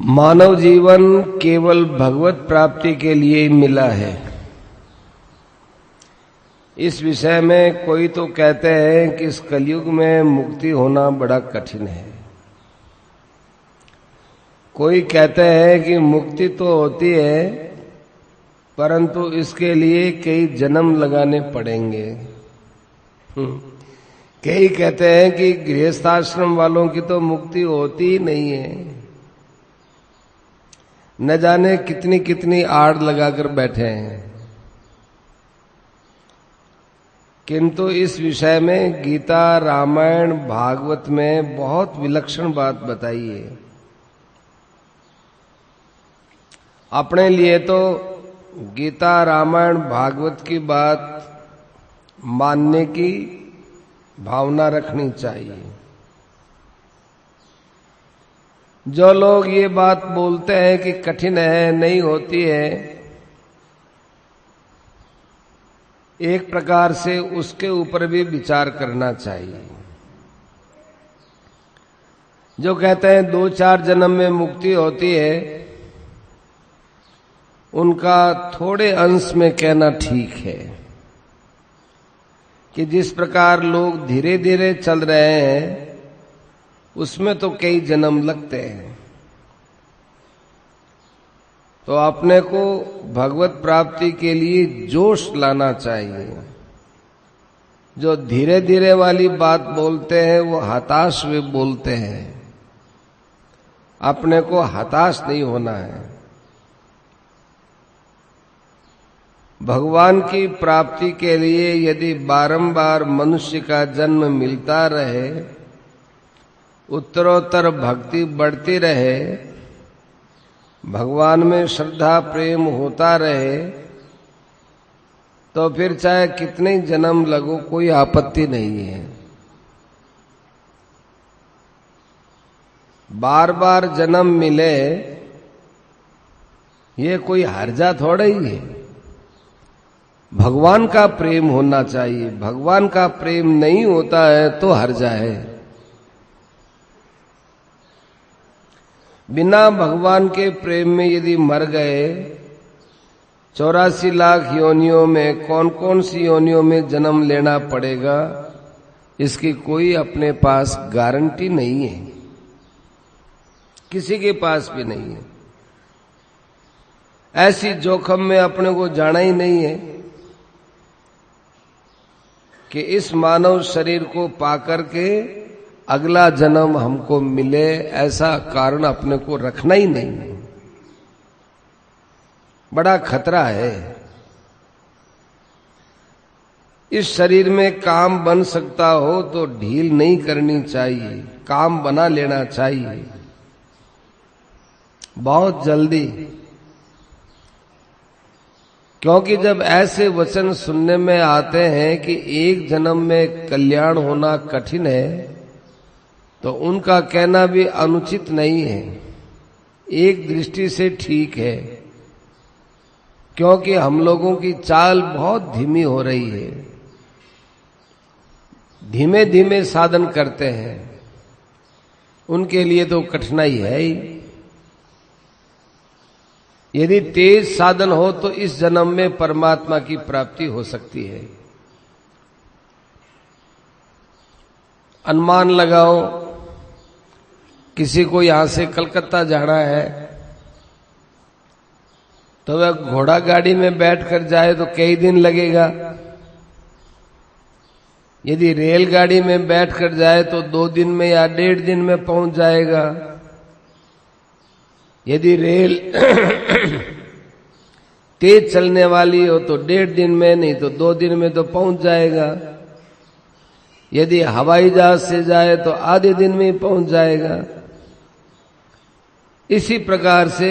मानव जीवन केवल भगवत प्राप्ति के लिए ही मिला है। इस विषय में कोई तो कहते हैं कि इस कलयुग में मुक्ति होना बड़ा कठिन है। कोई कहते हैं कि मुक्ति तो होती है परंतु इसके लिए कई जन्म लगाने पड़ेंगे। कई कहते हैं कि गृहस्थाश्रम वालों की तो मुक्ति होती ही नहीं है, न जाने कितनी कितनी आड़ लगाकर बैठे हैं। किंतु इस विषय में गीता, रामायण, भागवत में बहुत विलक्षण बात बताई है। अपने लिए तो गीता, रामायण, भागवत की बात मानने की भावना रखनी चाहिए। जो लोग ये बात बोलते हैं कि कठिन है, नहीं होती है, एक प्रकार से उसके ऊपर भी विचार करना चाहिए। जो कहते हैं 2-4 जन्म में मुक्ति होती है, उनका थोड़े अंश में कहना ठीक है कि जिस प्रकार लोग धीरे धीरे चल रहे हैं उसमें तो कई जन्म लगते हैं। तो अपने को भगवत प्राप्ति के लिए जोश लाना चाहिए। जो धीरे धीरे वाली बात बोलते हैं वो हताश वे बोलते हैं। अपने को हताश नहीं होना है। भगवान की प्राप्ति के लिए यदि बारंबार मनुष्य का जन्म मिलता रहे, उत्तरोत्तर भक्ति बढ़ती रहे, भगवान में श्रद्धा प्रेम होता रहे, तो फिर चाहे कितने जन्म लगो कोई आपत्ति नहीं है। बार बार जन्म मिले ये कोई हर्जा थोड़ा ही है। भगवान का प्रेम होना चाहिए। भगवान का प्रेम नहीं होता है तो हर्जा है। बिना भगवान के प्रेम में यदि मर गए, 84 लाख योनियों में कौन कौन सी योनियों में जन्म लेना पड़ेगा, इसकी कोई अपने पास गारंटी नहीं है। किसी के पास भी नहीं है। ऐसी जोखिम में अपने को जाना ही नहीं है कि इस मानव शरीर को पाकर के अगला जन्म हमको मिले, ऐसा कारण अपने को रखना ही नहीं है। बड़ा खतरा है। इस शरीर में काम बन सकता हो तो ढील नहीं करनी चाहिए, काम बना लेना चाहिए बहुत जल्दी। क्योंकि जब ऐसे वचन सुनने में आते हैं कि एक जन्म में कल्याण होना कठिन है, तो उनका कहना भी अनुचित नहीं है। एक दृष्टि से ठीक है, क्योंकि हम लोगों की चाल बहुत धीमी हो रही है। धीमे धीमे साधन करते हैं, उनके लिए तो कठिनाई है ही। यदि तेज साधन हो तो इस जन्म में परमात्मा की प्राप्ति हो सकती है। अनुमान लगाओ, किसी को यहां से कलकत्ता जाना है तो वह घोड़ा गाड़ी में बैठकर जाए तो कई दिन लगेगा। यदि रेलगाड़ी में बैठकर जाए तो 2 दिन में या 1.5 दिन में पहुंच जाएगा। यदि रेल तेज चलने वाली हो तो 1.5 दिन में, नहीं तो 2 दिन में तो पहुंच जाएगा। यदि हवाई जहाज से जाए तो आधे दिन में ही पहुंच जाएगा। इसी प्रकार से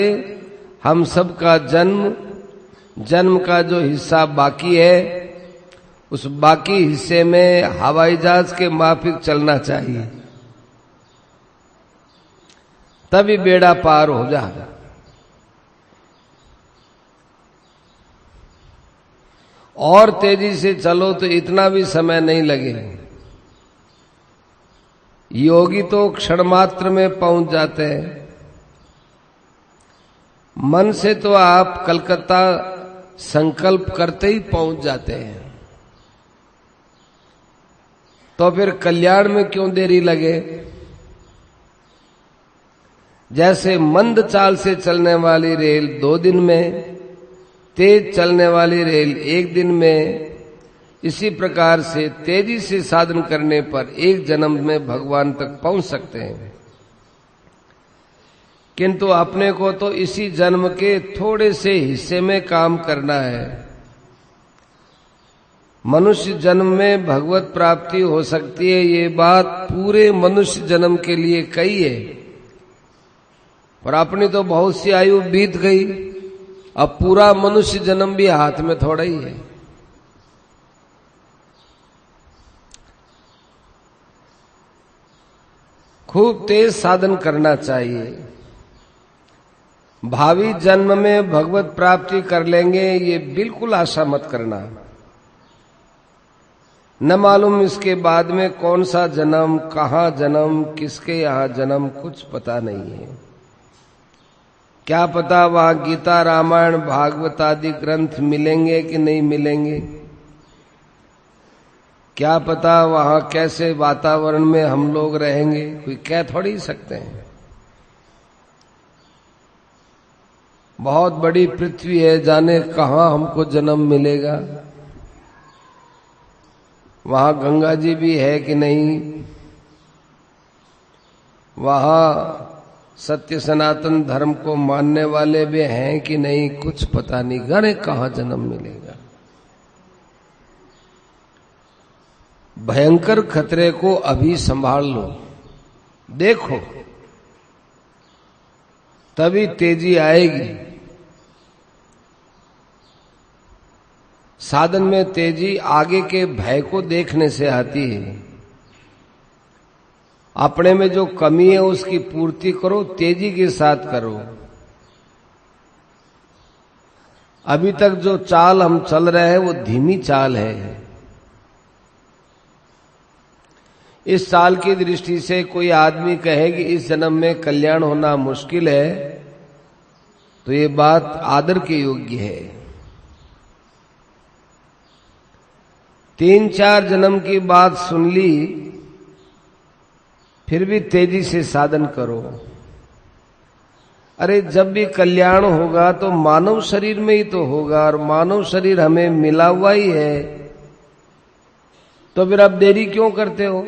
हम सबका जन्म का जो हिस्सा बाकी है, उस बाकी हिस्से में हवाई जहाज के माफिक चलना चाहिए, तभी बेड़ा पार हो जाएगा। और तेजी से चलो तो इतना भी समय नहीं लगेगा। योगी तो क्षण मात्र में पहुंच जाते हैं, मन से तो आप कलकत्ता संकल्प करते ही पहुंच जाते हैं, तो फिर कल्याण में क्यों देरी लगे? जैसे मंद चाल से चलने वाली रेल 2 दिन में, तेज चलने वाली रेल 1 दिन में, इसी प्रकार से तेजी से साधन करने पर 1 जन्म में भगवान तक पहुंच सकते हैं। किंतु अपने को तो इसी जन्म के थोड़े से हिस्से में काम करना है। मनुष्य जन्म में भगवत प्राप्ति हो सकती है, ये बात पूरे मनुष्य जन्म के लिए कही है, पर अपनी तो बहुत सी आयु बीत गई, अब पूरा मनुष्य जन्म भी हाथ में थोड़ा ही है। खूब तेज साधन करना चाहिए। भावी जन्म में भगवत प्राप्ति कर लेंगे, ये बिल्कुल आशा मत करना। न मालूम इसके बाद में कौन सा जन्म, कहाँ जन्म, किसके यहाँ जन्म, कुछ पता नहीं है। क्या पता वहां गीता, रामायण, भागवत आदि ग्रंथ मिलेंगे कि नहीं मिलेंगे? क्या पता वहां कैसे वातावरण में हम लोग रहेंगे? कोई कह थोड़ी सकते हैं। बहुत बड़ी पृथ्वी है, जाने कहाँ हमको जन्म मिलेगा। वहां गंगा जी भी है कि नहीं, वहां सत्य सनातन धर्म को मानने वाले भी हैं कि नहीं, कुछ पता नहीं, जाने कहाँ जन्म मिलेगा। भयंकर खतरे को अभी संभाल लो, देखो, तभी तेजी आएगी। साधन में तेजी आगे के भय को देखने से आती है। अपने में जो कमी है उसकी पूर्ति करो, तेजी के साथ करो। अभी तक जो चाल हम चल रहे हैं वो धीमी चाल है। इस चाल की दृष्टि से कोई आदमी कहे कि इस जन्म में कल्याण होना मुश्किल है, तो ये बात आदर के योग्य है। 3-4 जन्म की बात सुन ली, फिर भी तेजी से साधन करो। अरे जब भी कल्याण होगा तो मानव शरीर में ही तो होगा, और मानव शरीर हमें मिला हुआ ही है, तो फिर अब देरी क्यों करते हो?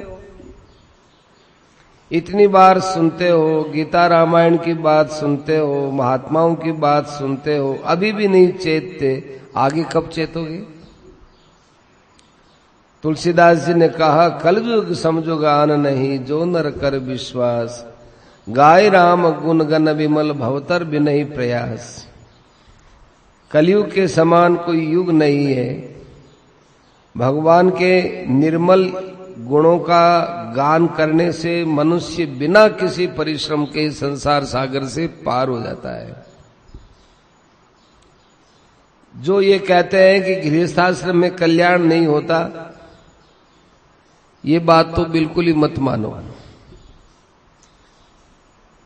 इतनी बार सुनते हो, गीता रामायण की बात सुनते हो, महात्माओं की बात सुनते हो, अभी भी नहीं चेतते, आगे कब चेतोगे? तुलसीदास जी ने कहा, कलयुग समझो गान नहीं, जो नर कर विश्वास, गाय राम गुण गन विमल भवतर बिनहि प्रयास। कलयुग के समान कोई युग नहीं है। भगवान के निर्मल गुणों का गान करने से मनुष्य बिना किसी परिश्रम के संसार सागर से पार हो जाता है। जो ये कहते हैं कि गृहस्थाश्रम में कल्याण नहीं होता, ये बात तो बिल्कुल ही मत मानो,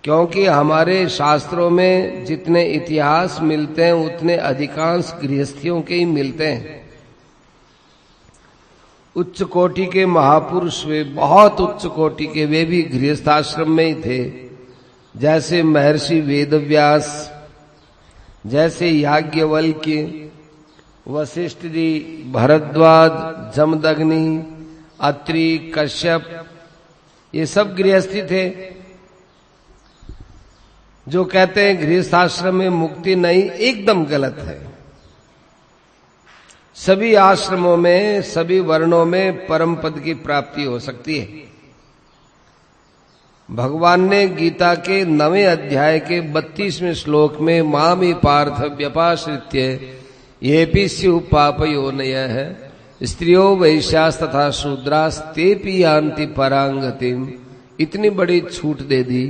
क्योंकि हमारे शास्त्रों में जितने इतिहास मिलते हैं उतने अधिकांश गृहस्थियों के ही मिलते हैं। उच्च कोटि के महापुरुष, वे बहुत उच्च कोटि के, वे भी गृहस्थाश्रम में ही थे। जैसे महर्षि वेदव्यास, जैसे याज्ञवल्क्य, वशिष्ठ जी, भरद्वाज, जमदग्नि, अत्रि, कश्यप, ये सब गृहस्थी थे। जो कहते हैं गृहस्थाश्रम में मुक्ति नहीं, एकदम गलत है। सभी आश्रमों में, सभी वर्णों में परम पद की प्राप्ति हो सकती है। भगवान ने गीता के 9वें अध्याय के 32वें श्लोक में मामि पार्थ व्यपाश्रित्य येऽपि स्युः पापयोनयः स्त्रियो वैश्यास् तथा शूद्रास् तेऽपि यान्ति परां गतिम्, इतनी बड़ी छूट दे दी।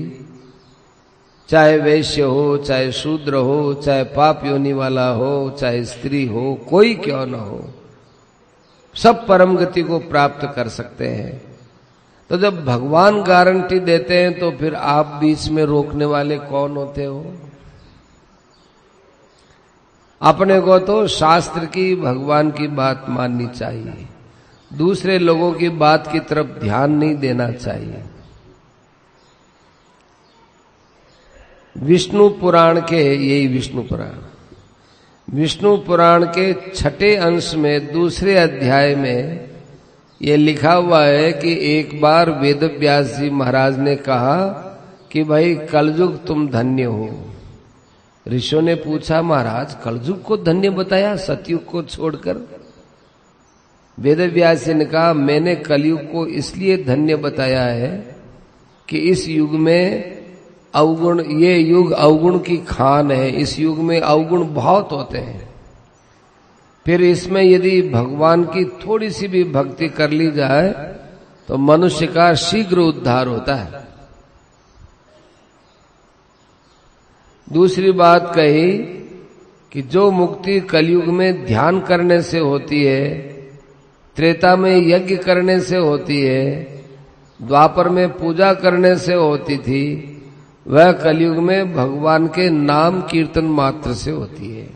चाहे वैश्य हो, चाहे शूद्र हो, चाहे पाप योनि वाला हो, चाहे स्त्री हो, कोई क्यों न हो, सब परम गति को प्राप्त कर सकते हैं। तो जब भगवान गारंटी देते हैं तो फिर आप बीच में रोकने वाले कौन होते हो? अपने को तो शास्त्र की, भगवान की बात माननी चाहिए, दूसरे लोगों की बात की तरफ ध्यान नहीं देना चाहिए। विष्णु पुराण के, यही विष्णु पुराण के 6 अंश में दूसरे अध्याय में ये लिखा हुआ है कि एक बार वेद व्यास जी महाराज ने कहा कि भाई कलयुग तुम धन्य हो। ऋषियों ने पूछा, महाराज कलयुग को धन्य बताया सतयुग को छोड़कर? वेद व्यास जी ने कहा, मैंने कलयुग को इसलिए धन्य बताया है कि इस युग में अवगुण, ये युग अवगुण की खान है, इस युग में अवगुण बहुत होते हैं। फिर इसमें यदि भगवान की थोड़ी सी भी भक्ति कर ली जाए तो मनुष्य का शीघ्र उद्धार होता है। दूसरी बात कही कि जो मुक्ति कलयुग में ध्यान करने से होती है, त्रेता में यज्ञ करने से होती है, द्वापर में पूजा करने से होती थी, वह कलयुग में भगवान के नाम कीर्तन मात्र से होती है।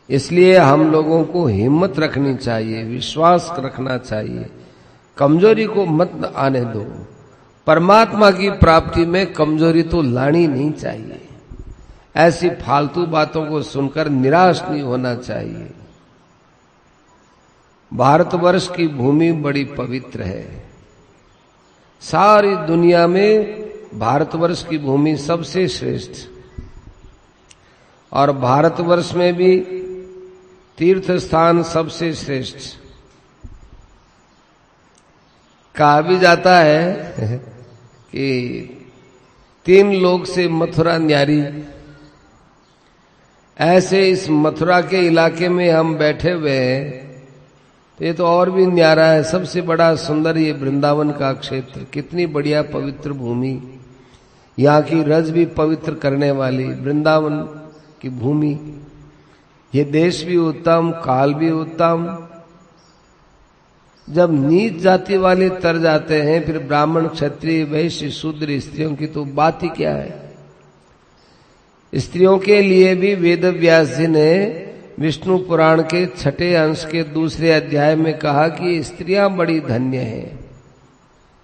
इसलिए हम लोगों को हिम्मत रखनी चाहिए, विश्वास रखना चाहिए, कमजोरी को मत आने दो। परमात्मा की प्राप्ति में कमजोरी तो लानी नहीं चाहिए। ऐसी फालतू बातों को सुनकर निराश नहीं होना चाहिए। भारतवर्ष की भूमि बड़ी पवित्र है। सारी दुनिया में भारतवर्ष की भूमि सबसे श्रेष्ठ, और भारतवर्ष में भी तीर्थ स्थान सबसे श्रेष्ठ। कहा भी जाता है कि 3 लोक से मथुरा न्यारी। ऐसे इस मथुरा के इलाके में हम बैठे हुए हैं तो ये तो और भी न्यारा है। सबसे बड़ा सुंदर ये वृंदावन का क्षेत्र, कितनी बढ़िया पवित्र भूमि, यहाँ की रज भी पवित्र करने वाली वृंदावन की भूमि। ये देश भी उत्तम, काल भी उत्तम। जब नीच जाति वाले तर जाते हैं, फिर ब्राह्मण, क्षत्रिय, वैश्य, शूद्र स्त्रियों की तो बात ही क्या है। स्त्रियों के लिए भी वेद व्यास जी ने विष्णु पुराण के 6 अंश के दूसरे अध्याय में कहा कि स्त्रियां बड़ी धन्य हैं।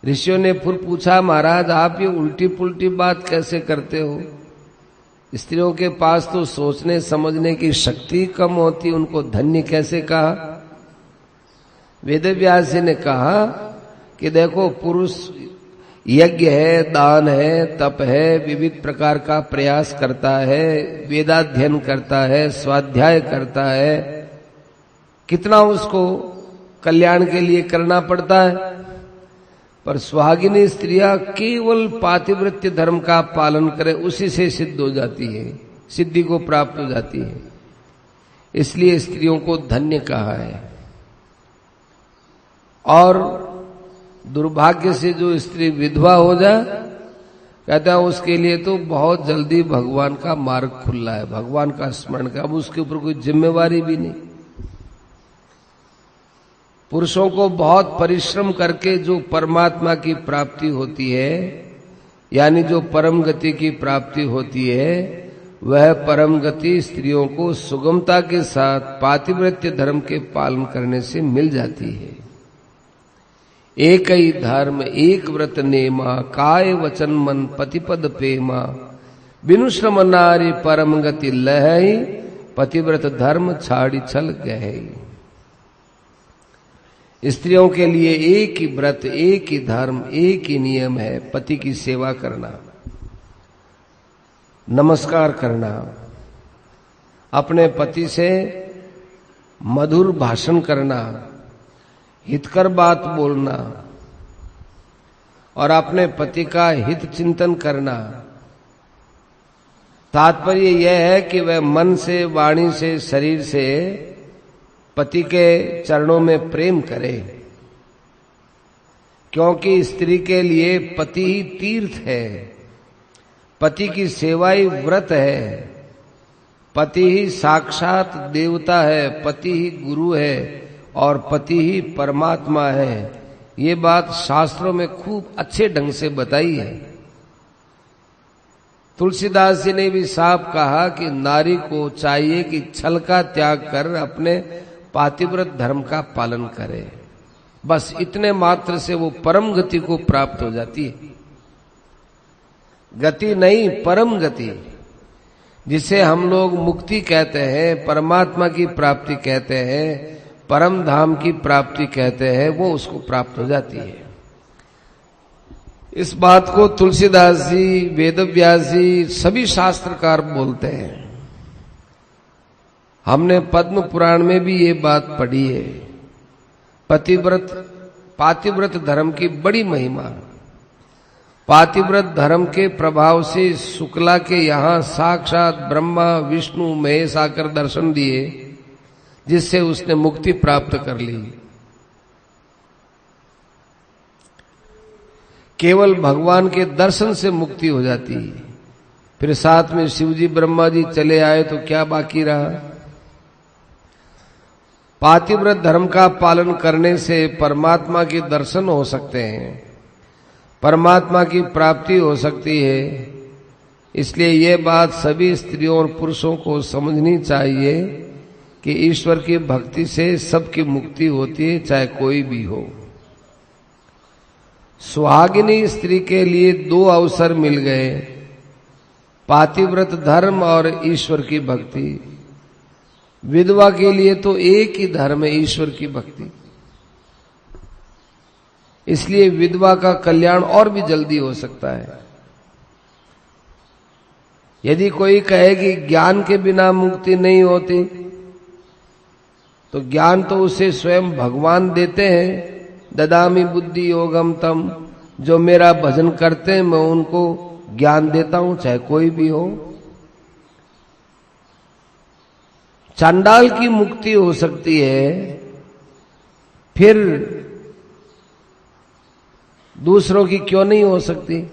ऋषियों ने फिर पूछा, महाराज आप ये उल्टी पुल्टी बात कैसे करते हो? स्त्रियों के पास तो सोचने समझने की शक्ति कम होती, उनको धन्य कैसे कहा? वेद व्यास जी ने कहा कि देखो, पुरुष यज्ञ है, दान है, तप है, विविध प्रकार का प्रयास करता है, वेदाध्ययन करता है, स्वाध्याय करता है, कितना उसको कल्याण के लिए करना पड़ता है। पर सुहागिनी स्त्रियां केवल पातिव्रत्य धर्म का पालन करे, उसी से सिद्ध हो जाती है, सिद्धि को प्राप्त हो जाती है। इसलिए स्त्रियों को धन्य कहा है। और दुर्भाग्य से जो स्त्री विधवा हो जाए, कहता है उसके लिए तो बहुत जल्दी भगवान का मार्ग खुला है, भगवान का स्मरण का, अब उसके ऊपर कोई जिम्मेवारी भी नहीं। पुरुषों को बहुत परिश्रम करके जो परमात्मा की प्राप्ति होती है, यानी जो परम गति की प्राप्ति होती है, वह परम गति स्त्रियों को सुगमता के साथ पातिव्रत्य धर्म के पालन करने से मिल जाती है। एक ही धर्म एक व्रत नेमा, काय वचन मन पतिपद प्रेमा, बिनु श्रम नारी परम गति लहई, पतिव्रत धर्म छाड़ी छल गहई। स्त्रियों के लिए एक ही व्रत, एक ही धर्म, एक ही नियम है, पति की सेवा करना, नमस्कार करना, अपने पति से मधुर भाषण करना, हितकर बात बोलना और अपने पति का हित चिंतन करना। तात्पर्य यह है कि वह मन से, वाणी से, शरीर से पति के चरणों में प्रेम करे, क्योंकि स्त्री के लिए पति ही तीर्थ है, पति की सेवा ही व्रत है, पति ही साक्षात देवता है, पति ही गुरु है और पति ही परमात्मा है। ये बात शास्त्रों में खूब अच्छे ढंग से बताई है। तुलसीदास जी ने भी साफ कहा कि नारी को चाहिए कि छल का त्याग कर अपने पातिव्रत धर्म का पालन करे। बस इतने मात्र से वो परम गति को प्राप्त हो जाती है। गति नहीं, परम गति, जिसे हम लोग मुक्ति कहते हैं, परमात्मा की प्राप्ति कहते हैं, परम धाम की प्राप्ति कहते हैं, वो उसको प्राप्त हो जाती है। इस बात को तुलसीदास जी, वेदव्यास जी, सभी शास्त्रकार बोलते हैं। हमने पद्म पुराण में भी ये बात पढ़ी है। पातिव्रत धर्म की बड़ी महिमा। पातिव्रत धर्म के प्रभाव से शुक्ला के यहाँ साक्षात ब्रह्मा विष्णु महेश आकर दर्शन दिए, जिससे उसने मुक्ति प्राप्त कर ली। केवल भगवान के दर्शन से मुक्ति हो जाती है। फिर साथ में शिवजी ब्रह्मा जी चले आए तो क्या बाकी रहा। पातिव्रत धर्म का पालन करने से परमात्मा के दर्शन हो सकते हैं, परमात्मा की प्राप्ति हो सकती है। इसलिए ये बात सभी स्त्रियों और पुरुषों को समझनी चाहिए कि ईश्वर की भक्ति से सबकी मुक्ति होती है, चाहे कोई भी हो। सुहागिनी स्त्री के लिए दो अवसर मिल गए, पातिव्रत धर्म और ईश्वर की भक्ति। विधवा के लिए तो एक ही धर्म है, ईश्वर की भक्ति। इसलिए विधवा का कल्याण और भी जल्दी हो सकता है। यदि कोई कहे कि ज्ञान के बिना मुक्ति नहीं होती, तो ज्ञान तो उसे स्वयं भगवान देते हैं। ददामी बुद्धि योगम तम, जो मेरा भजन करते हैं मैं उनको ज्ञान देता हूं, चाहे कोई भी हो। चांडाल की मुक्ति हो सकती है, फिर दूसरों की क्यों नहीं हो सकती।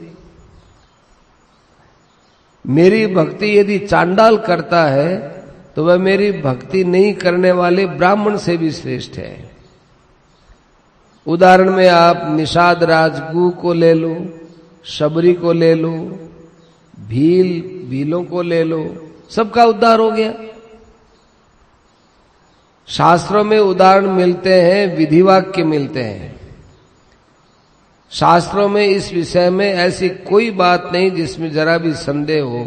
मेरी भक्ति यदि चांडाल करता है तो वह मेरी भक्ति नहीं करने वाले ब्राह्मण से भी श्रेष्ठ है। उदाहरण में आप निषाद राजगु को ले लो, शबरी को ले लो, भीलों को ले लो, सबका उद्धार हो गया। शास्त्रों में उदाहरण मिलते हैं, विधिवाक्य मिलते हैं। शास्त्रों में इस विषय में ऐसी कोई बात नहीं जिसमें जरा भी संदेह हो।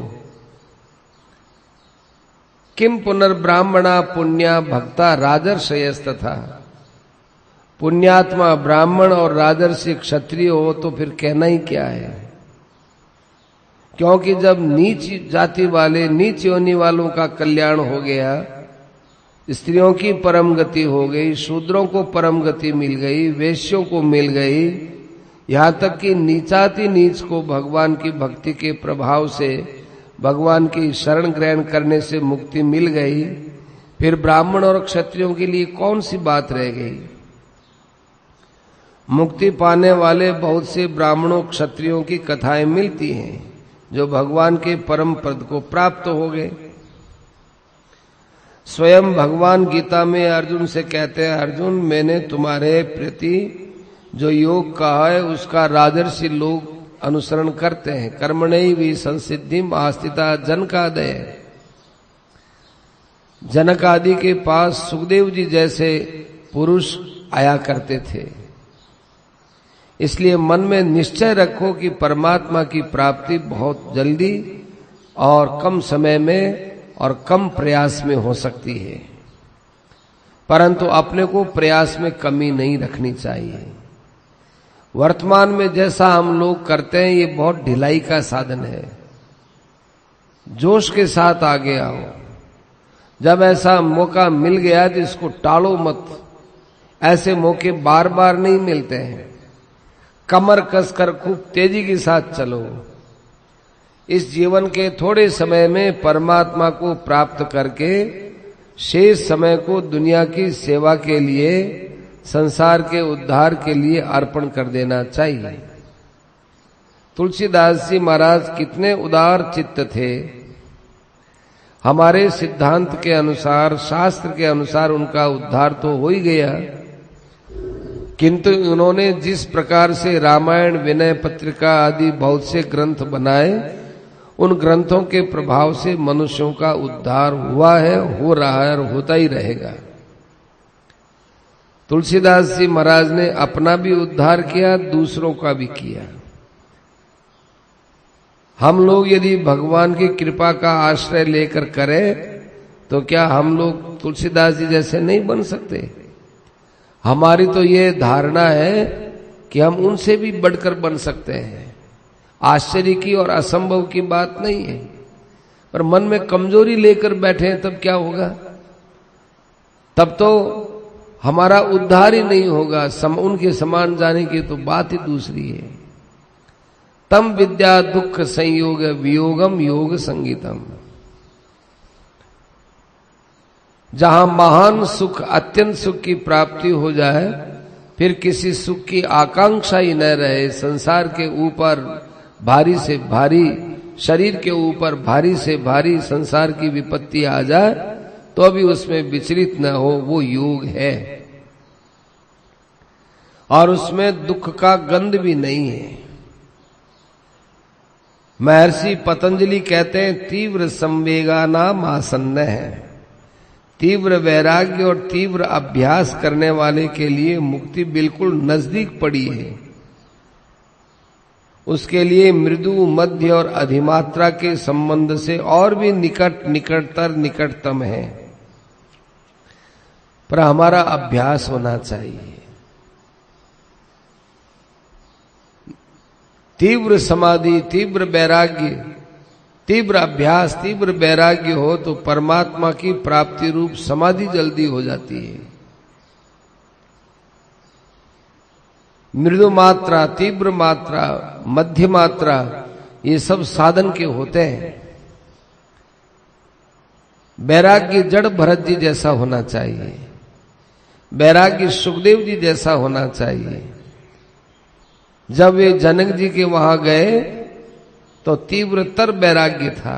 किम पुनर्ब्राह्मणा पुण्या भक्ता राजर्षयस्तथा। पुण्यात्मा ब्राह्मण और राजर्षि क्षत्रिय हो तो फिर कहना ही क्या है। क्योंकि जब नीच जाति वाले, नीच योनि वालों का कल्याण हो गया, स्त्रियों की परम गति हो गई, शूद्रों को परम गति मिल गई, वेश्यों को मिल गई, यहां तक कि नीचाति नीच को भगवान की भक्ति के प्रभाव से, भगवान की शरण ग्रहण करने से मुक्ति मिल गई, फिर ब्राह्मण और क्षत्रियों के लिए कौन सी बात रह गई। मुक्ति पाने वाले बहुत से ब्राह्मणों क्षत्रियों की कथाएं मिलती हैं जो भगवान के परम पद को प्राप्त हो गए। स्वयं भगवान गीता में अर्जुन से कहते हैं, अर्जुन मैंने तुम्हारे प्रति जो योग कहा है उसका राजर्षि लोग अनुसरण करते हैं। कर्मणैव संसिद्धिम आस्थिता जनकादय। जनक आदि के पास सुखदेव जी जैसे पुरुष आया करते थे। इसलिए मन में निश्चय रखो कि परमात्मा की प्राप्ति बहुत जल्दी और कम समय में और कम प्रयास में हो सकती है, परंतु अपने को प्रयास में कमी नहीं रखनी चाहिए। वर्तमान में जैसा हम लोग करते हैं ये बहुत ढिलाई का साधन है। जोश के साथ आगे आओ। जब ऐसा मौका मिल गया तो इसको टालो मत। ऐसे मौके बार बार नहीं मिलते हैं। कमर कसकर खूब तेजी के साथ चलो। इस जीवन के थोड़े समय में परमात्मा को प्राप्त करके शेष समय को दुनिया की सेवा के लिए, संसार के उद्धार के लिए अर्पण कर देना चाहिए। तुलसीदास जी महाराज कितने उदार चित्त थे। हमारे सिद्धांत के अनुसार, शास्त्र के अनुसार उनका उद्धार तो हो ही गया, किंतु उन्होंने जिस प्रकार से रामायण, विनय पत्रिका आदि बहुत से ग्रंथ बनाए, उन ग्रंथों के प्रभाव से मनुष्यों का उद्धार हुआ है, हो रहा है और होता ही रहेगा। तुलसीदास जी महाराज ने अपना भी उद्धार किया, दूसरों का भी किया। हम लोग यदि भगवान की कृपा का आश्रय लेकर करें तो क्या हम लोग तुलसीदास जी जैसे नहीं बन सकते? हमारी तो ये धारणा है कि हम उनसे भी बढ़कर बन सकते हैं। आश्चर्य की और असंभव की बात नहीं है, पर मन में कमजोरी लेकर बैठे हैं तब क्या होगा? तब तो हमारा उद्धार ही नहीं होगा। उनके समान जाने की तो बात ही दूसरी है। तम विद्या दुख संयोग वियोगम योग संगीतम। जहां महान सुख, अत्यंत सुख की प्राप्ति हो जाए, फिर किसी सुख की आकांक्षा ही न रहे, संसार के ऊपर भारी से भारी, शरीर के ऊपर भारी से भारी संसार की विपत्ति आ जाए तो अभी उसमें विचलित न हो, वो योग है। और उसमें दुख का गंध भी नहीं है। महर्षि पतंजलि कहते हैं तीव्र संवेगा नाम आसन्न है। तीव्र वैराग्य और तीव्र अभ्यास करने वाले के लिए मुक्ति बिल्कुल नजदीक पड़ी है। उसके लिए मृदु, मध्य और अधिमात्रा के संबंध से और भी निकटतम है, पर हमारा अभ्यास होना चाहिए। तीव्र समाधि, तीव्र वैराग्य, तीव्र अभ्यास, तीव्र वैराग्य हो तो परमात्मा की प्राप्ति रूप समाधि जल्दी हो जाती है। मृदु मात्रा, तीव्र मात्रा, मध्य मात्रा, ये सब साधन के होते हैं। वैराग्य जड़ भरत जी जैसा होना चाहिए। वैराग्य सुखदेव जी जैसा होना चाहिए। जब वे जनक जी के वहां गए तो तीव्रतर वैराग्य था।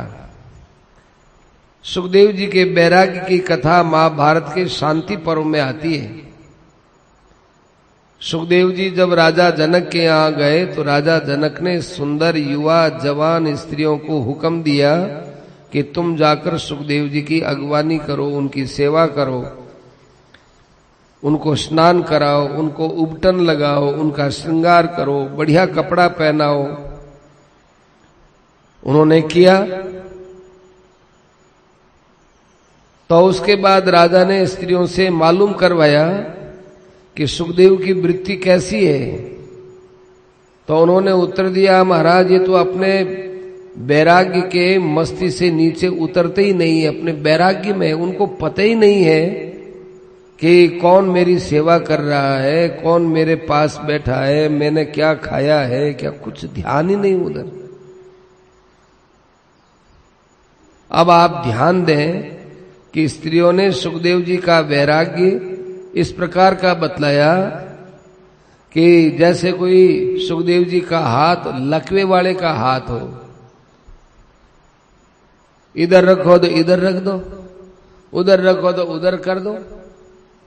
सुखदेव जी के वैराग्य की कथा महाभारत के शांति पर्व में आती है। सुखदेव जी जब राजा जनक के यहां गए तो राजा जनक ने सुंदर युवा जवान स्त्रियों को हुक्म दिया कि तुम जाकर सुखदेव जी की अगवानी करो, उनकी सेवा करो, उनको स्नान कराओ, उनको उबटन लगाओ, उनका श्रृंगार करो, बढ़िया कपड़ा पहनाओ। उन्होंने किया। तो उसके बाद राजा ने स्त्रियों से मालूम करवाया कि सुखदेव की वृत्ति कैसी है। तो उन्होंने उत्तर दिया, महाराज ये तो अपने वैराग्य के मस्ती से नीचे उतरते ही नहीं है, अपने वैराग्य में उनको पता ही नहीं है कि कौन मेरी सेवा कर रहा है, कौन मेरे पास बैठा है, मैंने क्या खाया है, क्या कुछ ध्यान ही नहीं उधर। अब आप ध्यान दें कि स्त्रियों ने सुखदेव जी का वैराग्य इस प्रकार का बतलाया कि जैसे कोई सुखदेव जी का हाथ लकवे वाले का हाथ हो, इधर रखो तो इधर रख दो, उधर रखो तो उधर कर दो,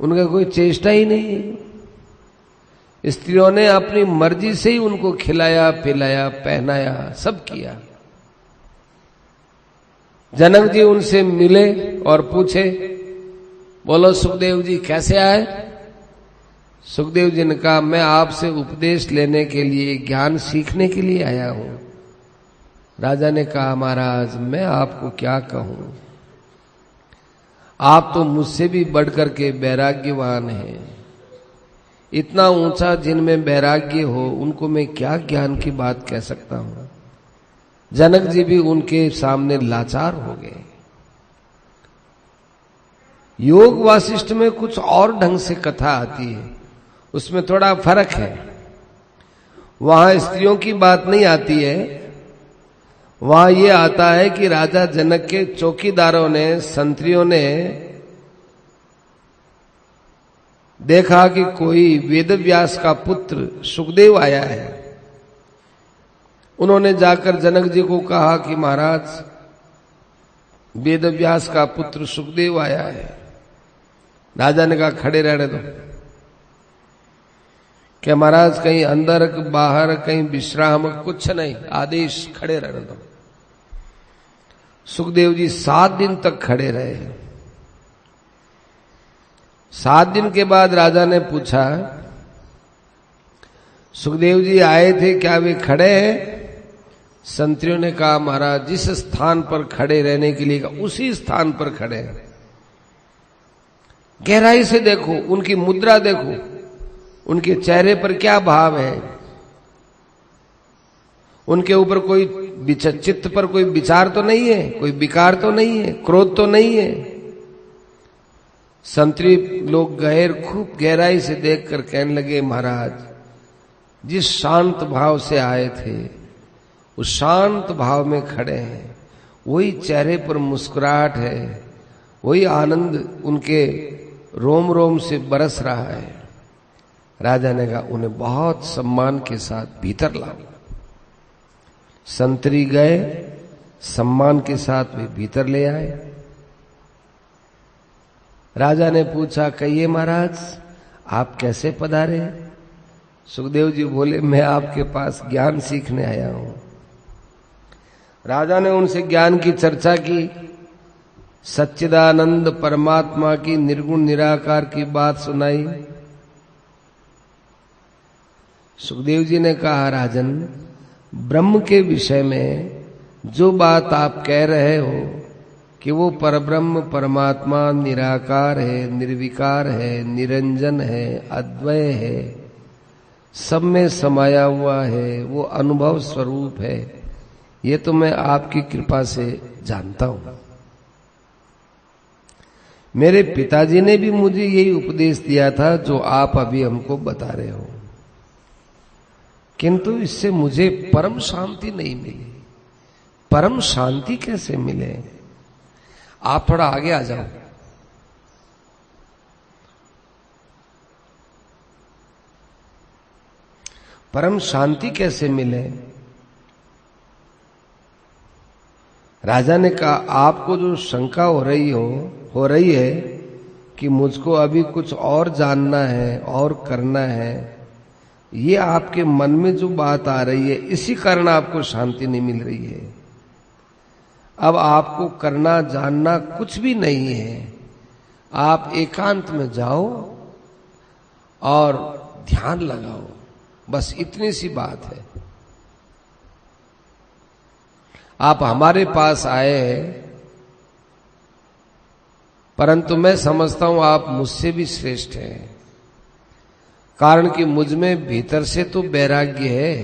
उनका कोई चेष्टा ही नहीं है। स्त्रियों ने अपनी मर्जी से ही उनको खिलाया, पिलाया, पहनाया, सब किया। जनक जी उनसे मिले और पूछे, बोलो सुखदेव जी कैसे आए? सुखदेव जी ने कहा, मैं आपसे उपदेश लेने के लिए, ज्ञान सीखने के लिए आया हूं। राजा ने कहा, महाराज मैं आपको क्या कहूं, आप तो मुझसे भी बढ़कर के वैराग्यवान हैं। इतना ऊंचा जिनमें वैराग्य हो उनको मैं क्या ज्ञान की बात कह सकता हूं। जनक जी भी उनके सामने लाचार हो गए। योग वासिष्ठ में कुछ और ढंग से कथा आती है, उसमें थोड़ा फर्क है। वहां स्त्रियों की बात नहीं आती है, वहां ये आता है कि राजा जनक के चौकीदारों ने, संतरियों ने देखा कि कोई वेदव्यास का पुत्र सुखदेव आया है। उन्होंने जाकर जनक जी को कहा कि महाराज वेदव्यास का पुत्र सुखदेव आया है। राजा ने कहा, खड़े रहने दो। क्या महाराज कहीं अंदर बाहर, कहीं विश्राम, कुछ नहीं, आदेश, खड़े रहने दो। सुखदेव जी 7 दिन तक खड़े रहे। 7 दिन के बाद राजा ने पूछा, सुखदेव जी आए थे, क्या वे खड़े हैं? संतरियों ने कहा, महाराज जिस स्थान पर खड़े रहने के लिए उसी स्थान पर खड़े हैं। गहराई से देखो, उनकी मुद्रा देखो, उनके चेहरे पर क्या भाव है, उनके ऊपर कोई चित्त पर कोई विचार तो नहीं है, कोई विकार तो नहीं है, क्रोध तो नहीं है। संतरी लोग खूब गहराई से देखकर कहने लगे, महाराज जिस शांत भाव से आए थे उस शांत भाव में खड़े हैं, वही चेहरे पर मुस्कुराहट है, वही आनंद उनके रोम रोम से बरस रहा है। राजा ने कहा, उन्हें बहुत सम्मान के साथ भीतर लाओ। संतरी गए, सम्मान के साथ वे भीतर ले आए। राजा ने पूछा, कहिए महाराज आप कैसे पधारे? सुखदेव जी बोले, मैं आपके पास ज्ञान सीखने आया हूं। राजा ने उनसे ज्ञान की चर्चा की, सच्चिदानंद परमात्मा की निर्गुण निराकार की बात सुनाई। सुखदेव जी ने कहा, राजन ब्रह्म के विषय में जो बात आप कह रहे हो कि वो परब्रह्म परमात्मा निराकार है, निर्विकार है, निरंजन है, अद्वय है, सब में समाया हुआ है, वो अनुभव स्वरूप है, ये तो मैं आपकी कृपा से जानता हूं। मेरे पिताजी ने भी मुझे यही उपदेश दिया था जो आप अभी हमको बता रहे हो, किंतु इससे मुझे परम शांति नहीं मिली। परम शांति कैसे मिले? आप थोड़ा आगे आ जाओ। परम शांति कैसे मिले? राजा ने कहा, आपको जो शंका हो रही है कि मुझको अभी कुछ और जानना है और करना है, ये आपके मन में जो बात आ रही है, इसी कारण आपको शांति नहीं मिल रही है। अब आपको करना जानना कुछ भी नहीं है, आप एकांत में जाओ और ध्यान लगाओ, बस इतनी सी बात है। आप हमारे पास आए हैं, परंतु मैं समझता हूं आप मुझसे भी श्रेष्ठ हैं, कारण कि मुझ में भीतर से तो वैराग्य है,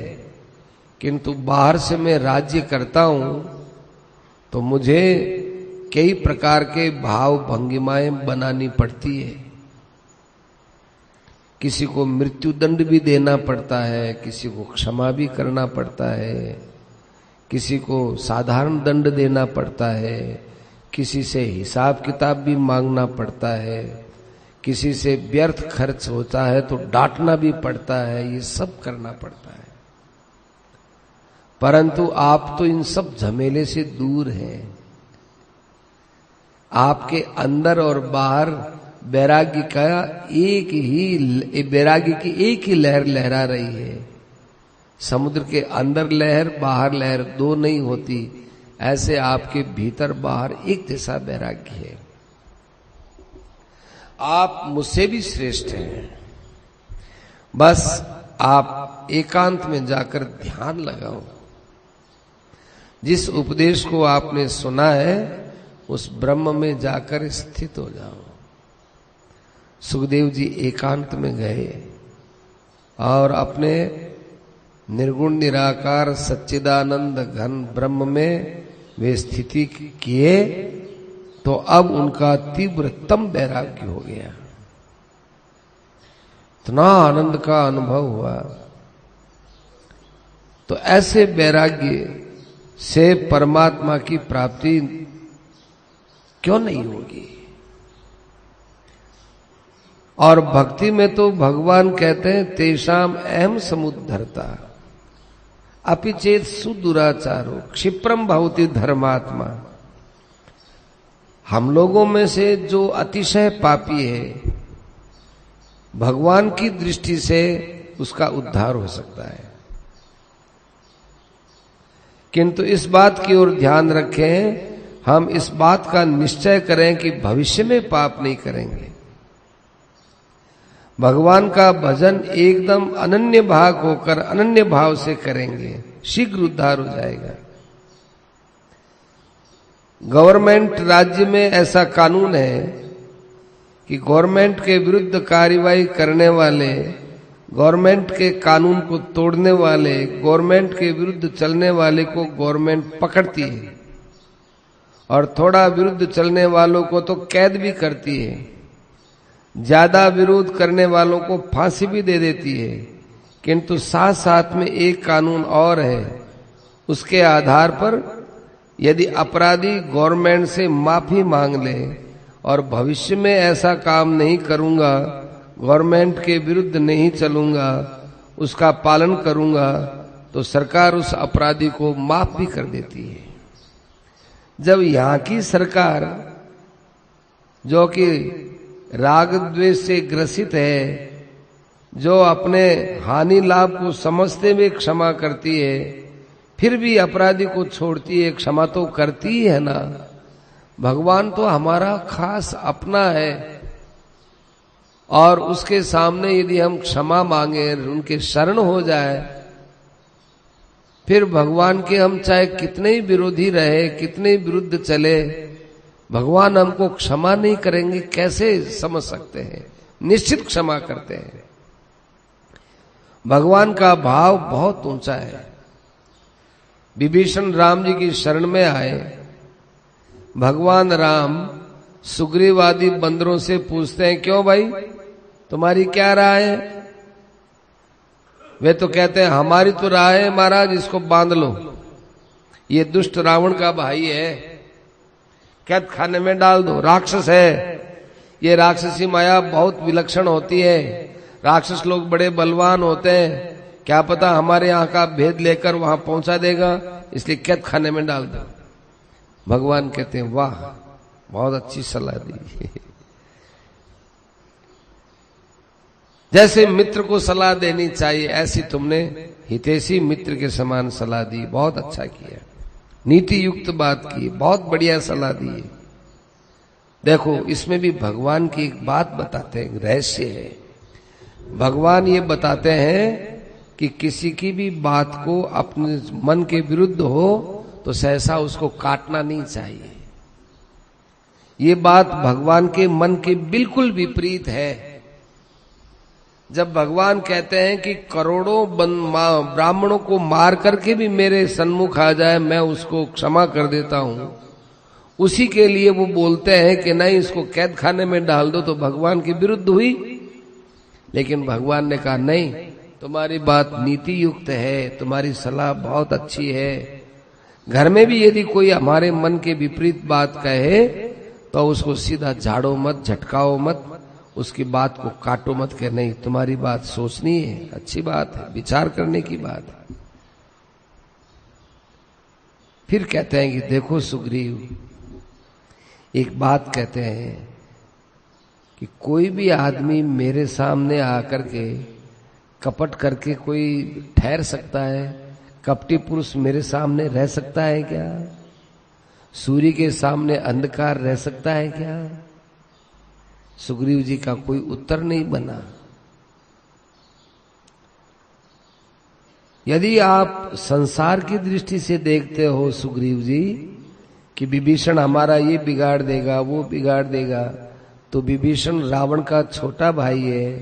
किंतु बाहर से मैं राज्य करता हूं तो मुझे कई प्रकार के भाव भंगिमाएं बनानी पड़ती है। किसी को मृत्यु दंड भी देना पड़ता है, किसी को क्षमा भी करना पड़ता है, किसी को साधारण दंड देना पड़ता है, किसी से हिसाब किताब भी मांगना पड़ता है, किसी से व्यर्थ खर्च होता है तो डांटना भी पड़ता है, ये सब करना पड़ता है। परंतु आप तो इन सब झमेले से दूर हैं। आपके अंदर और बाहर वैराग्य की एक ही लहर लहरा रही है। समुद्र के अंदर लहर बाहर लहर दो नहीं होती, ऐसे आपके भीतर बाहर एक जैसा वैराग्य है। आप मुझसे भी श्रेष्ठ हैं, बस आप एकांत में जाकर ध्यान लगाओ। जिस उपदेश को आपने सुना है उस ब्रह्म में जाकर स्थित हो जाओ। सुखदेव जी एकांत में गए और अपने निर्गुण निराकार सच्चिदानंद घन ब्रह्म में वे स्थिति किए, तो अब उनका तीव्रतम वैराग्य हो गया। इतना आनंद का अनुभव हुआ। तो ऐसे वैराग्य से परमात्मा की प्राप्ति क्यों नहीं होगी? और भक्ति में तो भगवान कहते हैं, तेषाम अहम समुद्धरता अपिचेत सुदुराचारो क्षिप्रम भवति धर्मात्मा। हम लोगों में से जो अतिशय पापी है, भगवान की दृष्टि से उसका उद्धार हो सकता है। किंतु इस बात की ओर ध्यान रखें, हम इस बात का निश्चय करें कि भविष्य में पाप नहीं करेंगे। भगवान का भजन एकदम अनन्य भाव होकर अनन्य भाव से करेंगे, शीघ्र उद्धार हो जाएगा। गवर्नमेंट राज्य में ऐसा कानून है कि गवर्नमेंट के विरुद्ध कार्रवाई करने वाले, गवर्नमेंट के कानून को तोड़ने वाले, गवर्नमेंट के विरुद्ध चलने वाले को गवर्नमेंट पकड़ती है और थोड़ा विरुद्ध चलने वालों को तो कैद भी करती है। ज्यादा विरोध करने वालों को फांसी भी दे देती है। किंतु साथ साथ में एक कानून और है, उसके आधार पर यदि अपराधी गवर्नमेंट से माफी मांग ले और भविष्य में ऐसा काम नहीं करूंगा, गवर्नमेंट के विरुद्ध नहीं चलूंगा, उसका पालन करूंगा, तो सरकार उस अपराधी को माफ भी कर देती है। जब यहाँ की सरकार जो कि राग द्वेष से ग्रसित है, जो अपने हानि लाभ को समझते हुए क्षमा करती है, फिर भी अपराधी को छोड़ती है, क्षमा तो करती है ना। भगवान तो हमारा खास अपना है और उसके सामने यदि हम क्षमा मांगे, उनके शरण हो जाए, फिर भगवान के हम चाहे कितने ही विरोधी रहे, कितने ही विरुद्ध चले, भगवान हमको क्षमा नहीं करेंगे कैसे समझ सकते हैं? निश्चित क्षमा करते हैं। भगवान का भाव बहुत ऊंचा है। विभीषण राम जी की शरण में आए। भगवान राम सुग्रीव आदि बंदरों से पूछते हैं, क्यों भाई, तुम्हारी क्या राय है? वे तो कहते हैं, हमारी तो राय है महाराज, इसको बांध लो, ये दुष्ट रावण का भाई है, कैद खाने में डाल दो, राक्षस है। ये राक्षसी माया बहुत विलक्षण होती है, राक्षस लोग बड़े बलवान होते हैं, क्या पता हमारे यहाँ का भेद लेकर वहां पहुंचा देगा, इसलिए कैद खाने में डाल दो। भगवान कहते हैं, वाह, बहुत अच्छी सलाह दी। जैसे मित्र को सलाह देनी चाहिए, ऐसी तुमने हितैषी मित्र के समान सलाह दी, बहुत अच्छा किया, नीति युक्त बात की, बहुत बढ़िया सलाह दी। देखो, इसमें भी भगवान की एक बात बताते हैं, रहस्य है। भगवान ये बताते हैं कि किसी की भी बात को अपने मन के विरुद्ध हो तो सहसा उसको काटना नहीं चाहिए। ये बात भगवान के मन के बिल्कुल विपरीत है। जब भगवान कहते हैं कि करोड़ों ब्राह्मणों को मार करके भी मेरे सन्मुख आ जाए, मैं उसको क्षमा कर देता हूं, उसी के लिए वो बोलते हैं कि नहीं, इसको कैद खाने में डाल दो, तो भगवान के विरुद्ध हुई। लेकिन भगवान ने कहा, नहीं, तुम्हारी बात नीति युक्त है, तुम्हारी सलाह बहुत अच्छी है। घर में भी यदि कोई हमारे मन के विपरीत बात कहे तो उसको सीधा झाड़ो मत, झटकाओ मत, उसकी बात को काटो मत, के नहीं, तुम्हारी बात सोचनी है, अच्छी बात है, विचार करने की बात है। फिर कहते हैं कि देखो सुग्रीव, एक बात कहते हैं कि कोई भी आदमी मेरे सामने आकर के कपट करके कोई ठहर सकता है? कपटी पुरुष मेरे सामने रह सकता है क्या? सूर्य के सामने अंधकार रह सकता है क्या? सुग्रीव जी का कोई उत्तर नहीं बना। यदि आप संसार की दृष्टि से देखते हो सुग्रीव जी कि विभीषण हमारा ये बिगाड़ देगा, वो बिगाड़ देगा, तो विभीषण रावण का छोटा भाई है,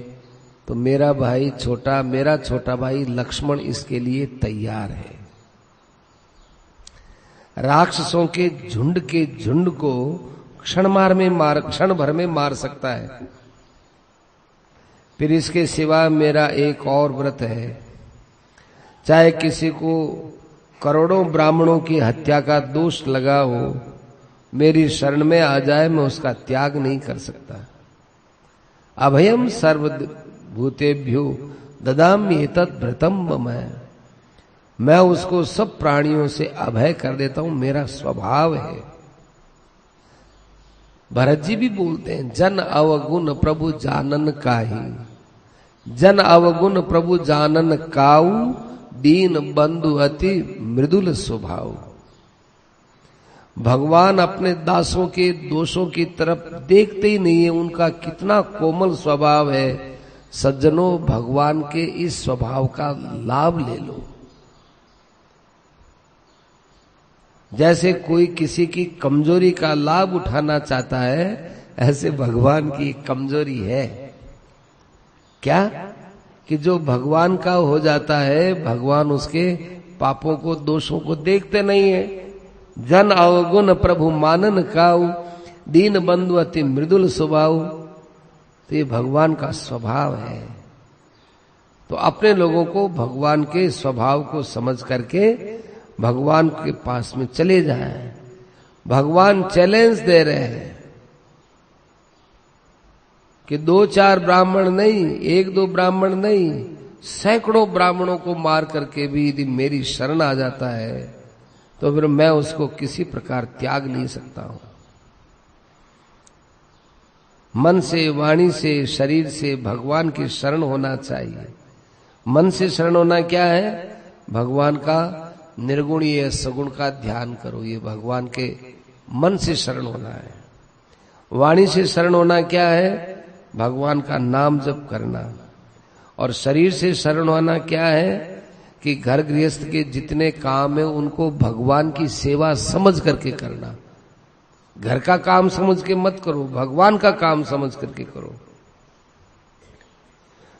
तो मेरा भाई छोटा, मेरा छोटा भाई लक्ष्मण इसके लिए तैयार है। राक्षसों के झुंड को क्षण भर में मार सकता है। फिर इसके सिवा मेरा एक और व्रत है, चाहे किसी को करोड़ों ब्राह्मणों की हत्या का दोष लगा हो, मेरी शरण में आ जाए, मैं उसका त्याग नहीं कर सकता। अभयम सर्वभूतेभ्यो ददामि एतत् व्रतम मम, मैं उसको सब प्राणियों से अभय कर देता हूं, मेरा स्वभाव है। भरत जी भी बोलते हैं, जन अवगुण प्रभु जानन काहि, जन अवगुण प्रभु जानन काऊ, दीन बंधु अति मृदुल स्वभाव। भगवान अपने दासों के दोषों की तरफ देखते ही नहीं है। उनका कितना कोमल स्वभाव है। सज्जनों, भगवान के इस स्वभाव का लाभ ले लो। जैसे कोई किसी की कमजोरी का लाभ उठाना चाहता है, ऐसे भगवान की कमजोरी है क्या कि जो भगवान का हो जाता है, भगवान उसके पापों को, दोषों को देखते नहीं है। जन अवगुण प्रभु मानन काऊ, दीन बंधु अति मृदुल स्वभाव। तो ये भगवान का स्वभाव है। तो अपने लोगों को भगवान के स्वभाव को समझ करके भगवान के पास में चले जाएं। भगवान चैलेंज दे रहे हैं कि 2-4 ब्राह्मण नहीं, 1-2 ब्राह्मण नहीं, सैकड़ों ब्राह्मणों को मार करके भी यदि मेरी शरण आ जाता है तो फिर मैं उसको किसी प्रकार त्याग नहीं सकता हूं। मन से, वाणी से, शरीर से भगवान की शरण होना चाहिए। मन से शरण होना क्या है? भगवान का निर्गुण या सगुण का ध्यान करो, ये भगवान के मन से शरण होना है। वाणी से शरण होना क्या है? भगवान का नाम जप करना। और शरीर से शरण होना क्या है कि घर गृहस्थ के जितने काम है उनको भगवान की सेवा समझ करके करना। घर का काम समझ के मत करो, भगवान का काम समझ करके करो।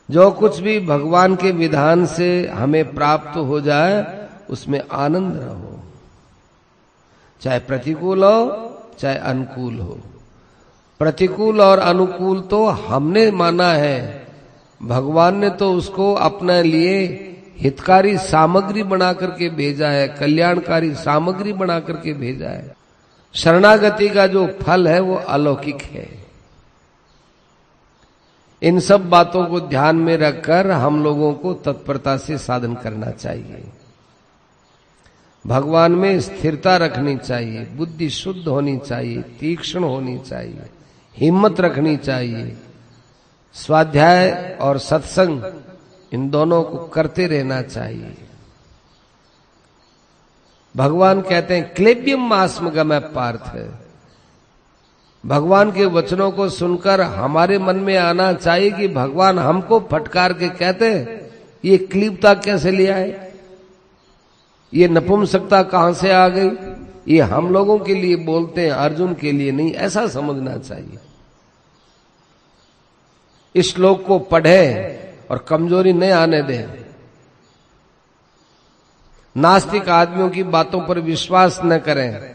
जो कुछ भी भगवान के विधान से हमें प्राप्त हो जाए उसमें आनंद रहो, चाहे प्रतिकूल हो चाहे अनुकूल हो। प्रतिकूल और अनुकूल तो हमने माना है, भगवान ने तो उसको अपने लिए हितकारी सामग्री बना करके भेजा है, कल्याणकारी सामग्री बना करके भेजा है। शरणागति का जो फल है वो अलौकिक है। इन सब बातों को ध्यान में रखकर हम लोगों को तत्परता से साधन करना चाहिए। भगवान में स्थिरता रखनी चाहिए, बुद्धि शुद्ध होनी चाहिए, तीक्ष्ण होनी चाहिए, हिम्मत रखनी चाहिए। स्वाध्याय और सत्संग इन दोनों को करते रहना चाहिए। भगवान कहते हैं क्लेब्यम आस्मगमय पार्थ। भगवान के वचनों को सुनकर हमारे मन में आना चाहिए कि भगवान हमको फटकार के कहते हैं ये क्लीबता कैसे ले आए, ये नपुंसकता कहां से आ गई, ये हम लोगों के लिए बोलते हैं, अर्जुन के लिए नहीं, ऐसा समझना चाहिए। इस श्लोक को पढ़े और कमजोरी नहीं आने दें। नास्तिक आदमियों की बातों पर विश्वास न करें।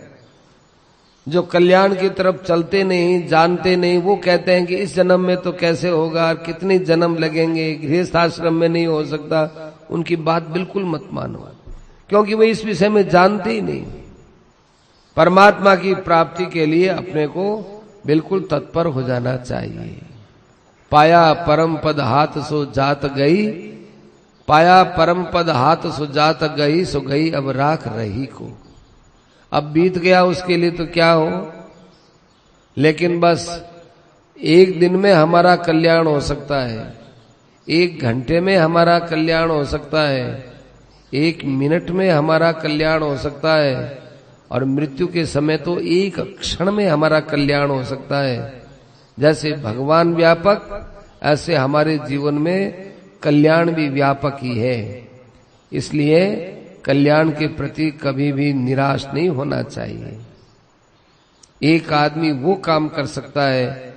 जो कल्याण की तरफ चलते नहीं, जानते नहीं, वो कहते हैं कि इस जन्म में तो कैसे होगा, कितने जन्म लगेंगे, गृहस्थ आश्रम में नहीं हो सकता। उनकी बात बिल्कुल मत मानो, क्योंकि वे इस विषय में जानते ही नहीं। परमात्मा की प्राप्ति के लिए अपने को बिल्कुल तत्पर हो जाना चाहिए। पाया परम पद हाथ सो जात गई, पाया परम पद हाथ सो जात गई, सो गई अब राख रही को। अब बीत गया उसके लिए तो क्या हो, लेकिन बस एक दिन में हमारा कल्याण हो सकता है, 1 घंटे में हमारा कल्याण हो सकता है, 1 मिनट में हमारा कल्याण हो सकता है, और मृत्यु के समय तो 1 क्षण में हमारा कल्याण हो सकता है। जैसे भगवान व्यापक, ऐसे हमारे जीवन में कल्याण भी व्यापक ही है। इसलिए कल्याण के प्रति कभी भी निराश नहीं होना चाहिए। एक आदमी वो काम कर सकता है,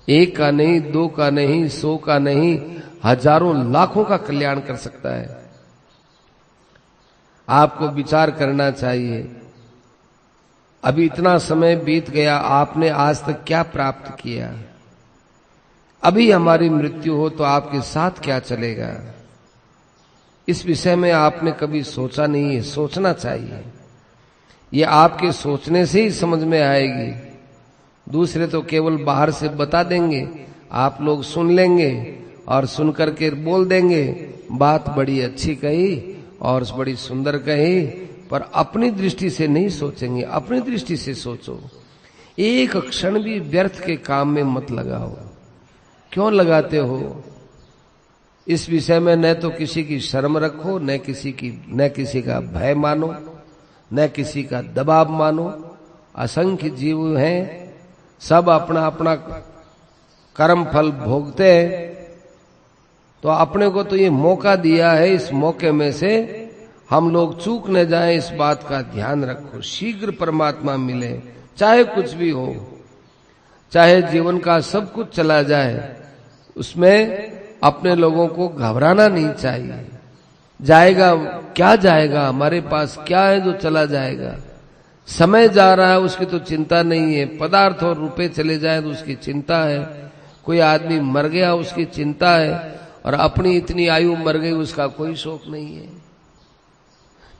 1 का नहीं, 2 का नहीं, 100 का नहीं, हजारों लाखों का कल्याण कर सकता है। आपको विचार करना चाहिए, अभी इतना समय बीत गया, आपने आज तक क्या प्राप्त किया? अभी हमारी मृत्यु हो तो आपके साथ क्या चलेगा? इस विषय में आपने कभी सोचा नहीं है, सोचना चाहिए। ये आपके सोचने से ही समझ में आएगी। दूसरे तो केवल बाहर से बता देंगे, आप लोग सुन लेंगे और सुन करके बोल देंगे बात बड़ी अच्छी कही और बड़ी सुंदर कही, पर अपनी दृष्टि से नहीं सोचेंगे। अपनी दृष्टि से सोचो, 1 क्षण भी व्यर्थ के काम में मत लगाओ। क्यों लगाते हो? इस विषय में न तो किसी की शर्म रखो, न किसी का भय मानो, न किसी का दबाव मानो। असंख्य जीव हैं, सब अपना अपना कर्म फल भोगते हैं। तो अपने को तो ये मौका दिया है, इस मौके में से हम लोग चूक न जाएं, इस बात का ध्यान रखो। शीघ्र परमात्मा मिले, चाहे कुछ भी हो, चाहे जीवन का सब कुछ चला जाए, उसमें अपने लोगों को घबराना नहीं चाहिए। जाएगा क्या जाएगा, हमारे पास क्या है जो चला जाएगा। समय जा रहा है उसकी तो चिंता नहीं है, पदार्थ और रुपए चले जाए तो उसकी चिंता है, कोई आदमी मर गया उसकी चिंता है, और अपनी इतनी आयु मर गई उसका कोई शोक नहीं है।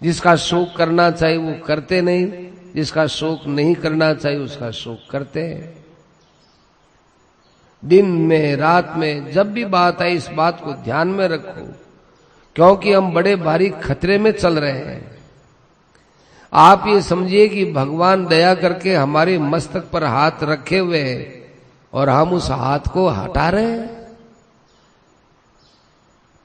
जिसका शोक करना चाहिए वो करते नहीं, जिसका शोक नहीं करना चाहिए उसका शोक करते हैं। दिन में रात में जब भी बात आए इस बात को ध्यान में रखो, क्योंकि हम बड़े भारी खतरे में चल रहे हैं। आप ये समझिए कि भगवान दया करके हमारे मस्तक पर हाथ रखे हुए हैं और हम उस हाथ को हटा रहे हैं।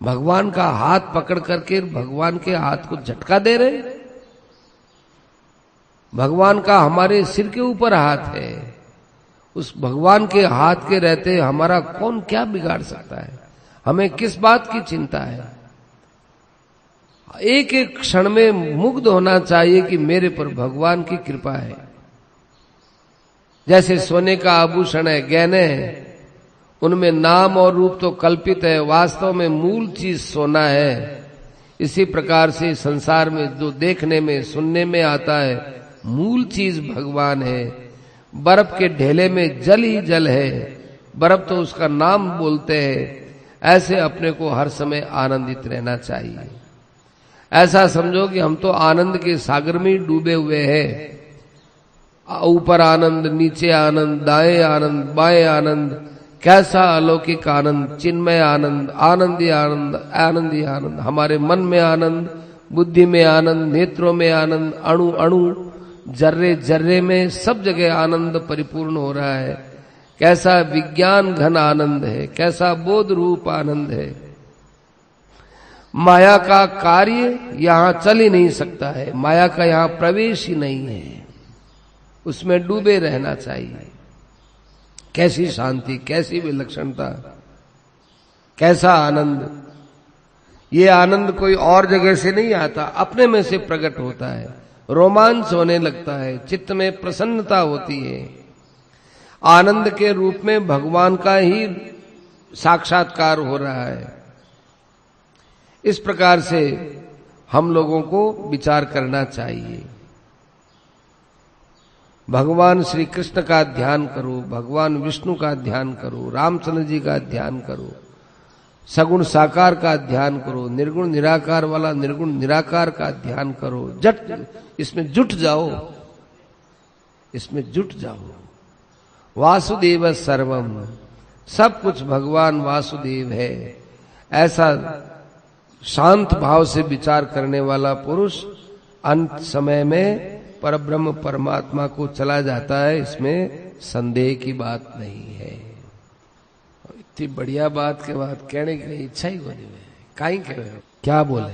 भगवान का हाथ पकड़ करके भगवान के हाथ को झटका दे रहे हैं। भगवान का हमारे सिर के ऊपर हाथ है, उस भगवान के हाथ के रहते हमारा कौन क्या बिगाड़ सकता है। हमें किस बात की चिंता है। एक एक क्षण में मुग्ध होना चाहिए कि मेरे पर भगवान की कृपा है। जैसे सोने का आभूषण है, गहने हैं, उनमें नाम और रूप तो कल्पित है, वास्तव में मूल चीज सोना है। इसी प्रकार से संसार में जो देखने में सुनने में आता है, मूल चीज भगवान है। बर्फ के ढेले में जल ही जल है, बर्फ तो उसका नाम बोलते हैं। ऐसे अपने को हर समय आनंदित रहना चाहिए। ऐसा समझो कि हम तो आनंद के सागर में डूबे हुए हैं। ऊपर आनंद, नीचे आनंद, दाएं आनंद, बाएं आनंद, कैसा अलौकिक आनंद, चिन्मय आनंद, आनंदी आनंद, आनंदी आनंद। हमारे मन में आनंद, बुद्धि में आनंद, नेत्रों में आनंद, अणु अणु, जर्रे जर्रे में सब जगह आनंद परिपूर्ण हो रहा है। कैसा विज्ञान घन आनंद है, कैसा बोध रूप आनंद है। माया का कार्य यहां चल ही नहीं सकता है, माया का यहां प्रवेश ही नहीं है। उसमें डूबे रहना चाहिए। कैसी शांति, कैसी विलक्षणता, कैसा आनंद। ये आनंद कोई और जगह से नहीं आता, अपने में से प्रकट होता है। रोमांच होने लगता है, चित्त में प्रसन्नता होती है। आनंद के रूप में भगवान का ही साक्षात्कार हो रहा है। इस प्रकार से हम लोगों को विचार करना चाहिए। भगवान श्री कृष्ण का ध्यान करो, भगवान विष्णु का ध्यान करो, रामचंद्र जी का ध्यान करो, सगुण साकार का ध्यान करो, निर्गुण निराकार वाला निर्गुण निराकार का ध्यान करो। इसमें जुट जाओ, इसमें जुट जाओ। वासुदेव सर्वम, सब कुछ भगवान वासुदेव है। ऐसा शांत भाव से विचार करने वाला पुरुष अंत समय में परब्रह्म परमात्मा को चला जाता है, इसमें संदेह की बात नहीं है। इतनी बढ़िया बात के बाद कहने की इच्छा ही होनी है, काई कह रहे हो, क्या बोले।